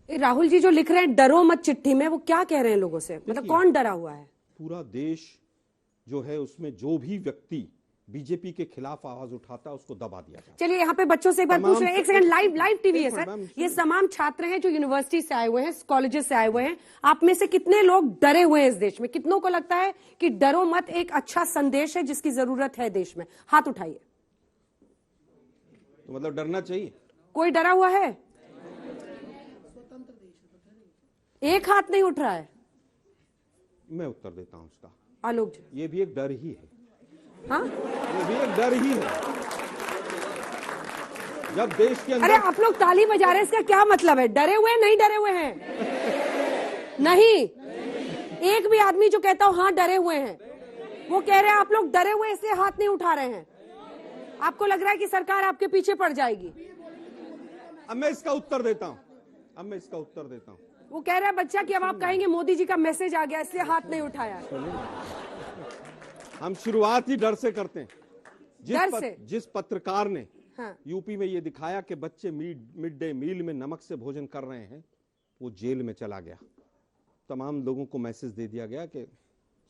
राहुल जी जो लिख रहे हैं डरो मत चिट्ठी में, वो क्या कह रहे हैं लोगों से? मतलब कौन डरा हुआ है? पूरा देश जो है उसमें जो भी व्यक्ति बीजेपी के खिलाफ आवाज उठाता है उसको दबा दिया जाता। चलिए यहाँ पे बच्चों से एक बार पूछ रहे हैं, एक सेकंड, लाइव टीवी है सर। ये तमाम छात्र हैं जो यूनिवर्सिटी से आए हुए हैं, कॉलेजेस से आए हुए हैं। आप में से कितने लोग डरे हुए हैं इस देश में? कितनों को लगता है कि डरो मत एक अच्छा संदेश है जिसकी जरूरत है देश में? हाथ उठाइए। तो मतलब डरना चाहिए? कोई डरा हुआ है? एक हाथ नहीं उठ रहा है। मैं उत्तर देता हूं उसका। आलोक जी, ये भी एक डर ही है। हाँ, ये भी एक डर ही है। जब देश के अंदर, अरे आप लोग ताली बजा रहे हैं, इसका क्या मतलब है? डरे हुए हैं? नहीं डरे हुए हैं? नहीं, एक भी आदमी जो कहता हो हाँ डरे हुए हैं, वो कह रहे हैं आप लोग डरे हुए इसलिए हाथ नहीं उठा रहे हैं। आपको लग रहा है कि सरकार आपके पीछे पड़ जाएगी? अब मैं इसका उत्तर देता हूं। वो कह रहा है बच्चा कि अब आप कहेंगे मोदी जी का मैसेज आ गया इसलिए हाथ नहीं उठाया। हम शुरुआत ही डर से करते हैं। से? जिस पत्रकार ने हाँ। यूपी में ये दिखाया कि बच्चे मिड डे मील में नमक से भोजन कर रहे हैं, वो जेल में चला गया। तमाम लोगों को मैसेज दे दिया गया कि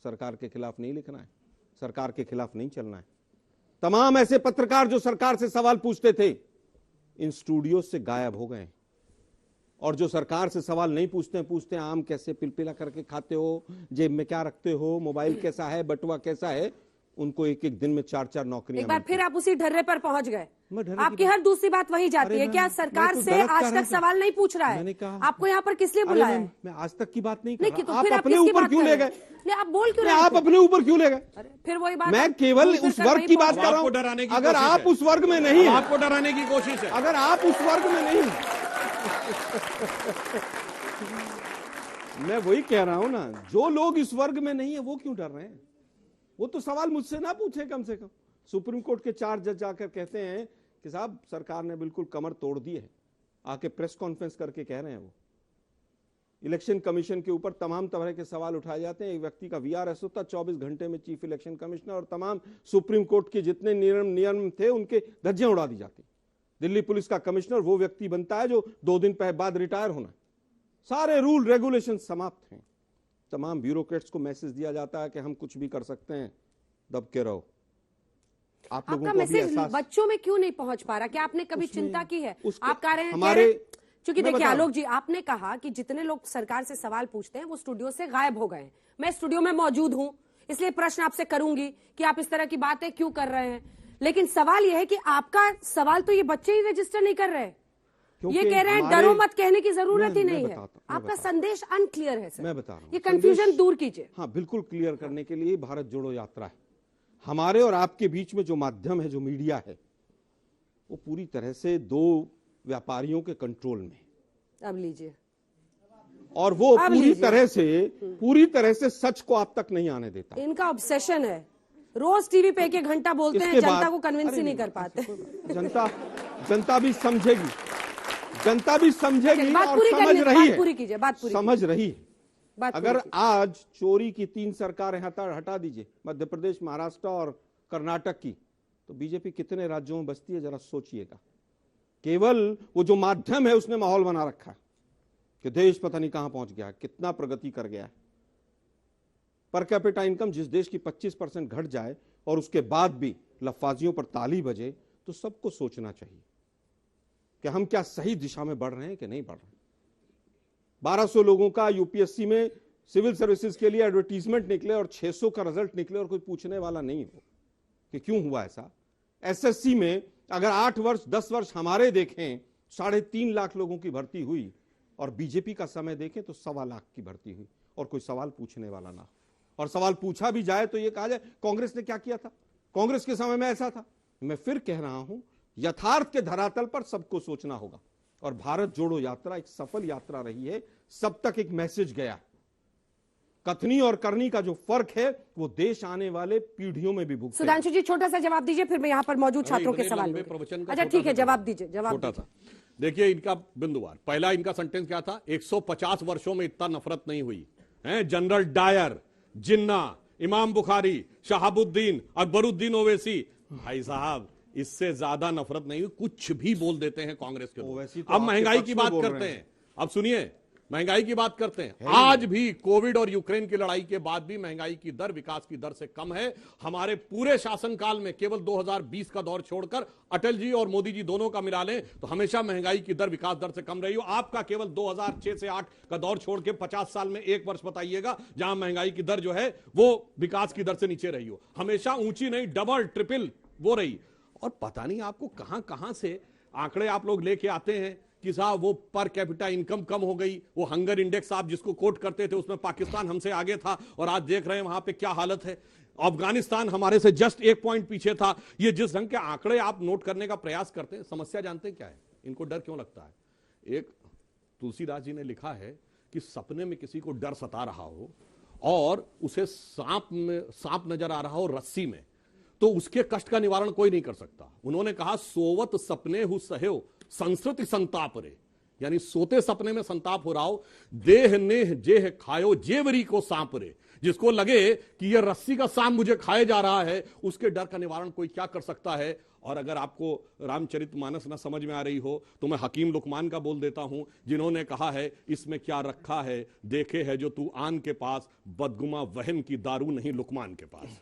सरकार के खिलाफ नहीं लिखना है, सरकार के खिलाफ नहीं चलना है। तमाम ऐसे पत्रकार जो सरकार से सवाल पूछते थे इन स्टूडियो से गायब हो गए, और जो सरकार से सवाल नहीं पूछते हैं आम कैसे पिलपिला करके खाते हो, जेब में क्या रखते हो, मोबाइल कैसा है, बटुआ कैसा है, उनको एक एक दिन में 4-4 नौकरियां। एक बार फिर आप उसी ढर्रे पर पहुंच गए। आपकी हर दूसरी बात वही जाती है। क्या सरकार से आज तक सवाल नहीं पूछ रहा है? आपको यहाँ पर किस लिए बुलाया है? मैं आज तक की बात नहीं कर रहा। आप अपने ऊपर क्यों ले गए? आप बोल क्यों? आप अपने ऊपर क्यों ले गए? फिर वही बात, मैं केवल उस वर्ग की बात कर रहा हूँ। अगर आप उस वर्ग में नहीं, आपको डराने की कोशिश है। अगर आप उस वर्ग में नहीं, मैं वही कह रहा हूं ना, जो लोग इस वर्ग में नहीं है वो क्यों डर रहे हैं? वो तो सवाल मुझसे ना पूछे कम से कम। सुप्रीम कोर्ट के 4 जज जाकर कहते हैं कि साहब सरकार ने बिल्कुल कमर तोड़ दी है, आके प्रेस कॉन्फ्रेंस करके कह रहे हैं। वो इलेक्शन कमीशन के ऊपर तमाम तरह के सवाल उठाए जाते हैं। एक व्यक्ति का वीआरएस होता 24 घंटे में चीफ इलेक्शन कमिश्नर, और तमाम सुप्रीम कोर्ट के जितने नियम थे उनके धज्जियां उड़ा दी जाती। दिल्ली पुलिस का कमिश्नर वो व्यक्ति बनता है जो 2 दिन बाद रिटायर होना। सारे रूल रेगुलेशन समाप्त हैं। तमाम ब्यूरोक्रेट्स को मैसेज दिया जाता है कि हम कुछ भी कर सकते हैं, दब के रहो। आप लोगों को मैसेज बच्चों में क्यों नहीं पहुंच पा रहा? क्या आपने कभी चिंता की है? आप कह रहे हैं हमारे, क्योंकि देखिए आलोक जी, आपने कहा कि जितने लोग सरकार से सवाल पूछते हैं वो स्टूडियो से गायब हो गए। मैं स्टूडियो में मौजूद हूं, इसलिए प्रश्न आपसे करूंगी कि आप इस तरह की बातें क्यों कर रहे हैं। लेकिन सवाल यह है कि आपका सवाल तो ये बच्चे ही रजिस्टर नहीं कर रहे। ये कह रहे हैं डरो मत, कहने की जरूरत ही नहीं है। आपका संदेश अनक्लियर है सर। मैं बता रहा हूं, ये कंफ्यूजन दूर कीजिए। हाँ, बिल्कुल क्लियर करने के लिए भारत जोड़ो यात्रा है। हमारे और आपके बीच में जो माध्यम है, जो मीडिया है, वो पूरी तरह से 2 व्यापारियों के कंट्रोल में। अब लीजिए। और वो पूरी तरह से सच को आप तक नहीं आने देता। इनका ऑब्सेशन है। रोज टीवी पे 1 घंटा बोलते हैं, जनता को कन्विंस ही नहीं कर पाते। जनता भी समझेगी, और समझ रही है। अगर आज चोरी की 3 सरकारें हटा दीजिए, मध्य प्रदेश, महाराष्ट्र और कर्नाटक की, तो बीजेपी कितने राज्यों में बसती है जरा सोचिएगा। केवल वो जो माध्यम है उसने माहौल बना रखा है कि देश पता नहीं कहां पहुंच गया है, कितना प्रगति कर गया है। पर कैपिटा इनकम जिस देश की 25% घट जाए और उसके बाद भी लफाजियों पर ताली बजे, तो सबको सोचना चाहिए कि हम क्या सही दिशा में बढ़ रहे हैं कि नहीं बढ़ रहे हैं। 1200 लोगों का यूपीएससी में सिविल सर्विसेज के लिए एडवर्टीजमेंट निकले और 600 का रिजल्ट निकले और कोई पूछने वाला नहीं हो कि क्यों हुआ ऐसा। एसएससी में अगर 8 वर्ष 10 वर्ष हमारे देखें 3.5 लाख लोगों की भर्ती हुई, और बीजेपी का समय देखें तो 1.25 लाख की भर्ती हुई, और कोई सवाल पूछने वाला ना हो। और सवाल पूछा भी जाए तो ये कहा जाए कांग्रेस ने क्या किया था, कांग्रेस के समय में ऐसा था। मैं फिर कह रहा हूं, यथार्थ के धरातल पर सबको सोचना होगा। और भारत जोड़ो यात्रा एक सफल यात्रा रही है। सब तक एक मैसेज गया। कथनी और करनी का जो फर्क है वो देश आने वाले पीढ़ियों में भी भुगतेगा। सुधांशु जी छोटा सा जवाब दीजिए, फिर मैं यहाँ पर मौजूद छात्रों के सवाल। अच्छा ठीक है, जवाब दीजिए। छोटा सा देखिए इनका बिंदुवार। पहला इनका सेंटेंस क्या था? 150 वर्षों में इतना नफरत नहीं हुई है। जनरल डायर, जिन्ना, इमाम बुखारी, शहाबुद्दीन, अकबरुद्दीन ओवैसी, भाई साहब इससे ज्यादा नफरत नहीं हुई। कुछ भी बोल देते हैं कांग्रेस के लोग। अब महंगाई की बात करते हैं, अब सुनिए, महंगाई की बात करते हैं। आज भी कोविड और यूक्रेन की लड़ाई के बाद भी महंगाई की दर विकास की दर से कम है। हमारे पूरे शासनकाल में केवल 2020 का दौर छोड़कर अटल जी और मोदी जी दोनों का मिला लें तो हमेशा महंगाई की दर विकास दर से कम रही हो। आपका केवल 2006 से 8 का दौर छोड़ के 50 साल में एक वर्ष बताइएगा जहां महंगाई की दर जो है वो विकास की दर से नीचे रही हो। हमेशा ऊंची नहीं, डबल ट्रिपल वो रही। और पता नहीं आपको कहां कहां से आंकड़े आप लोग लेके आते हैं कि साहब वो पर कैपिटा इनकम कम हो गई, वो हंगर इंडेक्स आप जिसको कोट करते थे उसमें पाकिस्तान हमसे आगे था और आज देख रहे हैं वहां पे क्या हालत है। अफगानिस्तान हमारे से जस्ट 1 पॉइंट पीछे था। ये जिस ढंग के आंकड़े आप नोट करने का प्रयास करते हैं, समस्या जानते हैं क्या है? इनको डर क्यों लगता है? एक तुलसीदास जी ने लिखा है कि सपने में किसी को डर सता रहा हो और उसे सांप नजर आ रहा हो रस्सी में, तो उसके कष्ट का निवारण कोई नहीं कर सकता। उन्होंने कहा सोवत सपने हु सहयो संस्कृति संताप रे, यानी सोते सपने में संताप हो रहा हो, देह नेह जेह खायो जेवरी को सांप रे। जिसको लगे कि यह रस्सी का सांप मुझे खाए जा रहा है, उसके डर का निवारण कोई क्या कर सकता है? और अगर आपको रामचरितमानस ना समझ में आ रही हो तो मैं हकीम लुकमान का बोल देता हूं, जिन्होंने कहा है इसमें क्या रखा है देखे है जो तू आन के पास, बदगुमा वहम की दारू नहीं लुकमान के पास।